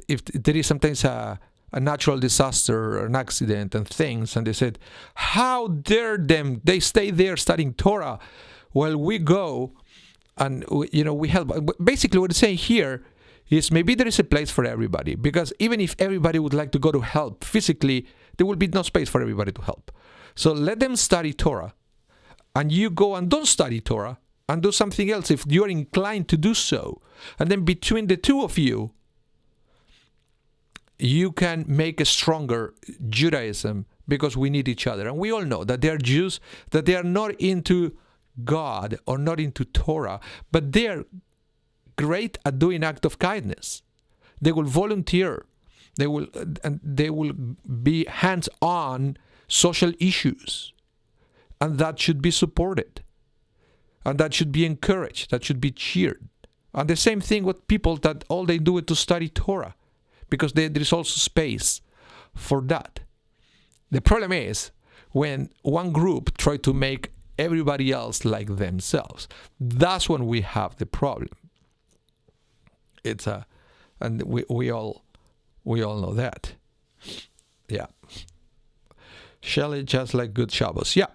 if there is sometimes a natural disaster or an accident and things, and they said, how dare them, they stay there studying Torah while we go and, we help. Basically what it's saying here is maybe there is a place for everybody, because even if everybody would like to go to help physically, there will be no space for everybody to help. So let them study Torah, and you go and don't study Torah and do something else if you're inclined to do so. And then between the two of you, you can make a stronger Judaism, because we need each other. And we all know that there are Jews that they are not into God or not into Torah, but they are great at doing act of kindness. They will volunteer. They will be hands-on social issues. And that should be supported. And that should be encouraged. That should be cheered. And the same thing with people that all they do is to study Torah, because there is also space for that. The problem is when one group try to make everybody else like themselves. That's when we have the problem. And we all know that. Yeah. Shelley, just like good Shabbos. Yeah.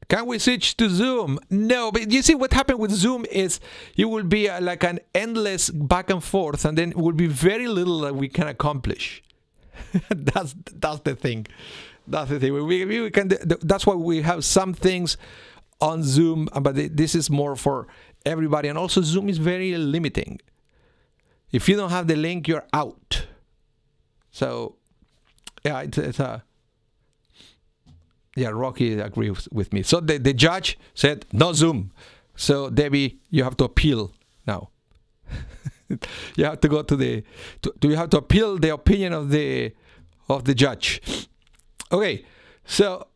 Can we switch to Zoom? No, but you see what happened with Zoom is it will be like an endless back and forth, and then it will be very little that we can accomplish. That's the thing. That's the thing. We can. That's why we have some things on Zoom, but this is more for everybody. And also Zoom is very limiting. If you don't have the link, you're out. So, yeah, it's a... Yeah, Rocky agrees with me. So the judge said, no Zoom. So, Debbie, you have to appeal now. You have to go to you have to appeal the opinion of the judge. Okay, so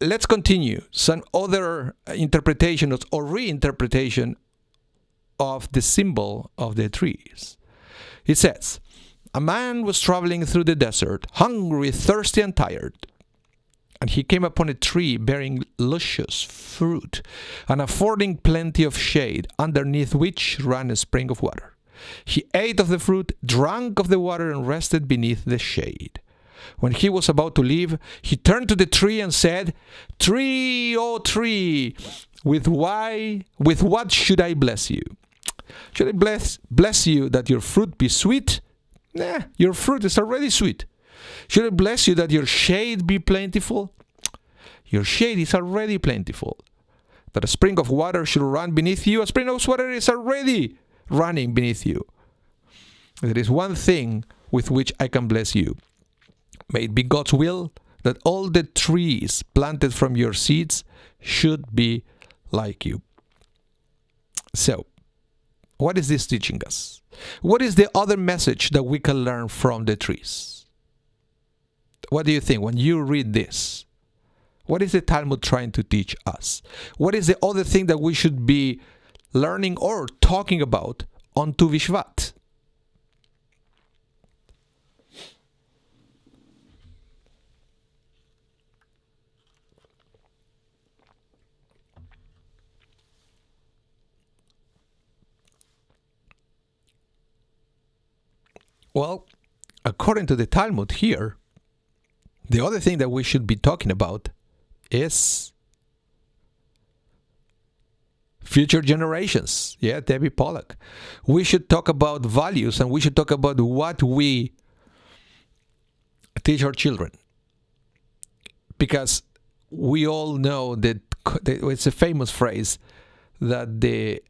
let's continue. Some other interpretations or reinterpretation of the symbol of the trees. It says, a man was traveling through the desert, hungry, thirsty, and tired. And he came upon a tree bearing luscious fruit and affording plenty of shade, underneath which ran a spring of water. He ate of the fruit, drank of the water, and rested beneath the shade. When he was about to leave, he turned to the tree and said, Tree, O tree, with what should I bless you? Should I bless you that your fruit be sweet? Nah, your fruit is already sweet. Should I bless you that your shade be plentiful? Your shade is already plentiful. That a spring of water should run beneath you? A spring of water is already running beneath you. There is one thing with which I can bless you. May it be God's will that all the trees planted from your seeds should be like you. So, what is this teaching us? What is the other message that we can learn from the trees? What do you think when you read this? What is the Talmud trying to teach us? What is the other thing that we should be learning or talking about on Tu Bishvat? Well, according to the Talmud here, the other thing that we should be talking about is future generations. Yeah, Debbie Pollack. We should talk about values, and we should talk about what we teach our children. Because we all know that it's a famous phrase that the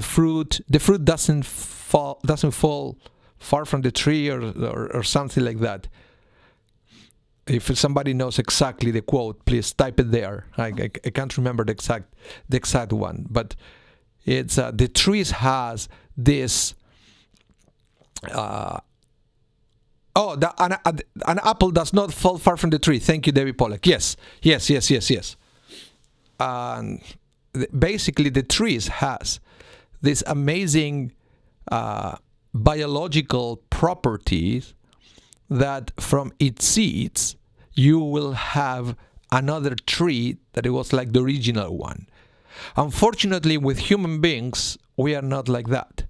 fruit doesn't fall far from the tree or something like that. If somebody knows exactly the quote, please type it there. I can't remember the exact one, but it's the trees has this Oh, an apple does not fall far from the tree. Thank you, David Pollack. Yes. And basically, the trees has this amazing biological properties that from its seeds you will have another tree that it was like the original one. Unfortunately, with human beings, we are not like that,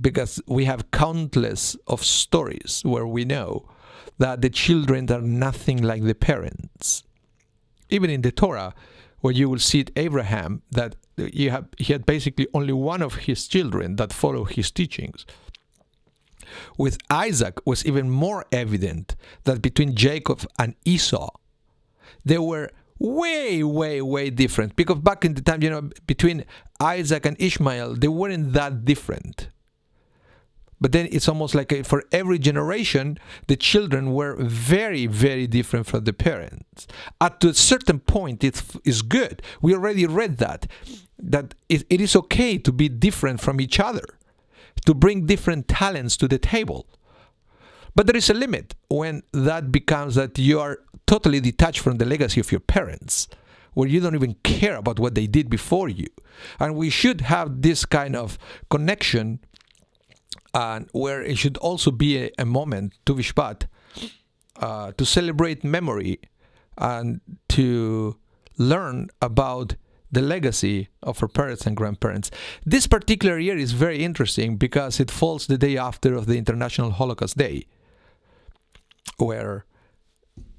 because we have countless of stories where we know that the children are nothing like the parents. Even in the Torah, where you will see it, Abraham, that he had basically only one of his children that followed his teachings. With Isaac was even more evident that between Jacob and Esau, they were way different. Because back in the time, between Isaac and Ishmael, they weren't that different. But then it's almost like for every generation, the children were very different from the parents. At a certain point, it is good. We already read that it is okay to be different from each other, to bring different talents to the table. But there is a limit when that becomes that you are totally detached from the legacy of your parents, where you don't even care about what they did before you. And we should have this kind of connection, and where it should also be a moment to Bishvat, to celebrate memory and to learn about the legacy of our parents and grandparents. This particular year is very interesting because it falls the day after of the International Holocaust Day, where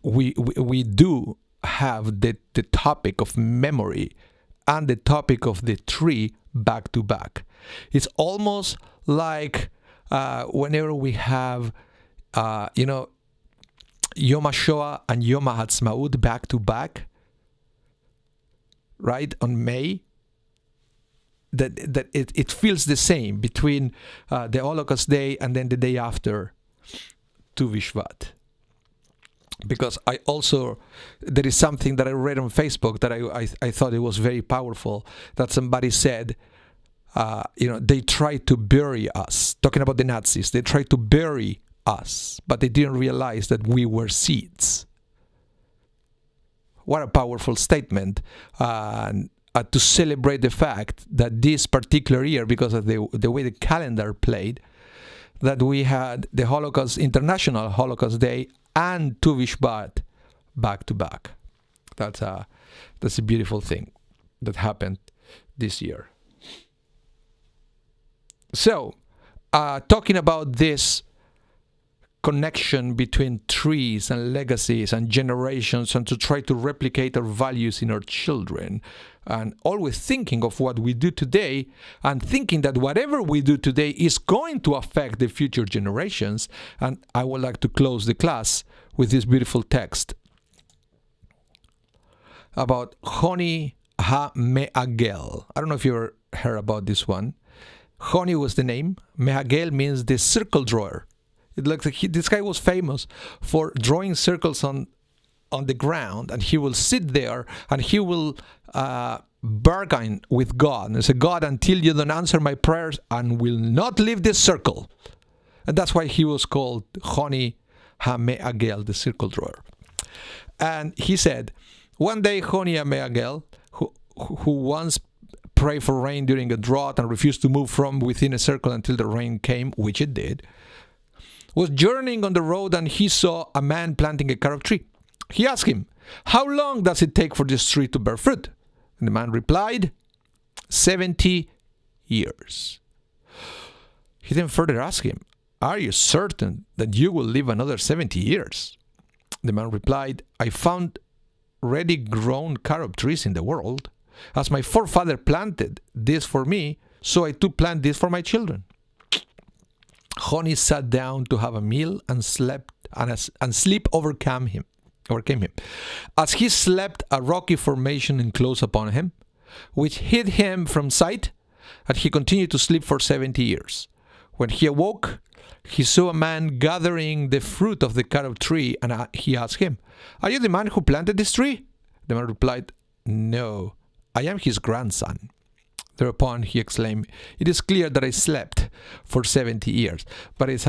we do have the topic of memory and the topic of the tree back to back. It's almost like whenever we have, Yom HaShoah and Yom HaAtzmaut back to back, right, on May, that it feels the same between the Holocaust Day and then the day after Tu Bishvat. Because there is something that I read on Facebook that I thought it was very powerful, that somebody said, they tried to bury us, talking about the Nazis. They tried to bury us, but they didn't realize that we were seeds. What a powerful statement, to celebrate the fact that this particular year, because of the way the calendar played, that we had the International Holocaust Day and Tu Bishvat back to back. That's a beautiful thing that happened this year. So, talking about this connection between trees and legacies and generations, and to try to replicate our values in our children, and always thinking of what we do today and thinking that whatever we do today is going to affect the future generations. And I would like to close the class with this beautiful text about Honi HaMe'agel. I don't know if you ever heard about this one. Honi was the name. Me'agel means the circle drawer. It looks like this guy was famous for drawing circles on the ground, and he will sit there and he will bargain with God and say, God, until you don't answer my prayers, and will not leave this circle. And that's why he was called Honi HaMe'agel, the circle drawer. And he said, one day Honi HaMe'agel, who once prayed for rain during a drought and refused to move from within a circle until the rain came, which it did, was journeying on the road, and he saw a man planting a carob tree. He asked him, how long does it take for this tree to bear fruit? And the man replied, 70 years. He then further asked him, are you certain that you will live another 70 years? The man replied, I found ready grown carob trees in the world. As my forefather planted this for me, so I too plant this for my children. Honi sat down to have a meal and slept, and sleep overcame him. As he slept, a rocky formation enclosed upon him, which hid him from sight, and he continued to sleep for 70 years. When he awoke, he saw a man gathering the fruit of the carob tree, and he asked him, are you the man who planted this tree? The man replied, no, I am his grandson. Thereupon he exclaimed, "It is clear that I slept for 70 years." But it's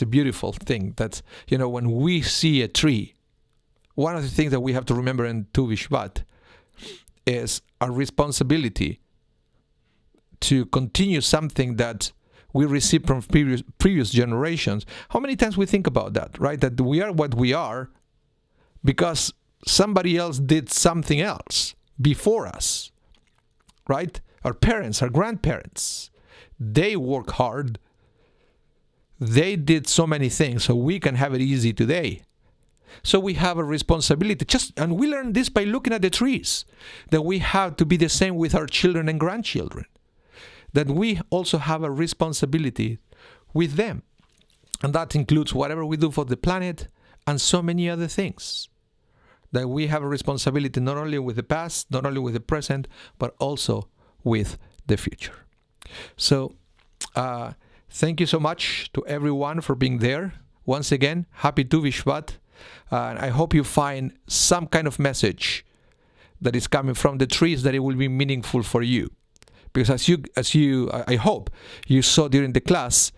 a beautiful thing that, when we see a tree, one of the things that we have to remember in Tu Bishvat is our responsibility to continue something that we received from previous generations. How many times we think about that, right? That we are what we are because somebody else did something else before us, right? Our parents, our grandparents, they work hard. They did so many things so we can have it easy today. So we have a responsibility, and we learn this by looking at the trees, that we have to be the same with our children and grandchildren, that we also have a responsibility with them. And that includes whatever we do for the planet and so many other things. That we have a responsibility not only with the past, not only with the present, but also with the future. So, thank you so much to everyone for being there. Once again, happy Tu Bishvat. And I hope you find some kind of message that is coming from the trees that it will be meaningful for you. Because I hope you saw during the class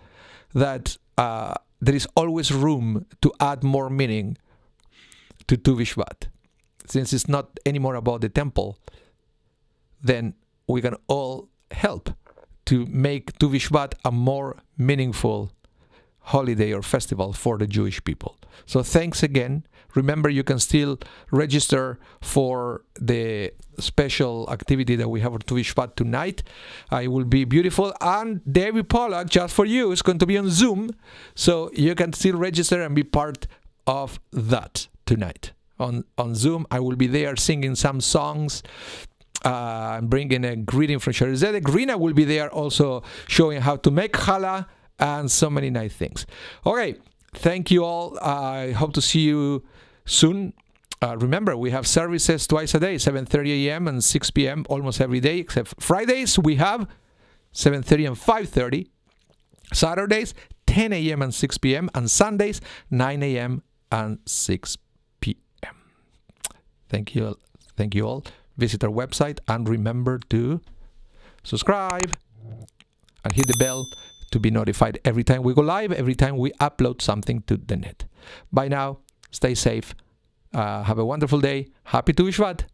that there is always room to add more meaning to Tu Bishvat. Since it's not anymore about the temple, then we can all help to make Tu Bishvat a more meaningful holiday or festival for the Jewish people. So thanks again. Remember, you can still register for the special activity that we have for Tu Bishvat tonight. It will be beautiful. And David Pollack, just for you, is going to be on Zoom. So you can still register and be part of that tonight. On Zoom, I will be there singing some songs. Bringing a greeting from Sharizedek. Rena will be there also showing how to make challah and so many nice things. Okay, thank you all. I hope to see you soon. Remember, we have services twice a day, 7:30 a.m. and 6 p.m. almost every day, except Fridays we have 7:30 and 5:30. Saturdays, 10 a.m. and 6 p.m. and Sundays, 9 a.m. and 6 p.m. Thank you all. Visit our website and remember to subscribe and hit the bell to be notified every time we go live, every time we upload something to the net. Bye now. Stay safe. Have a wonderful day. Happy Tu Bishvat.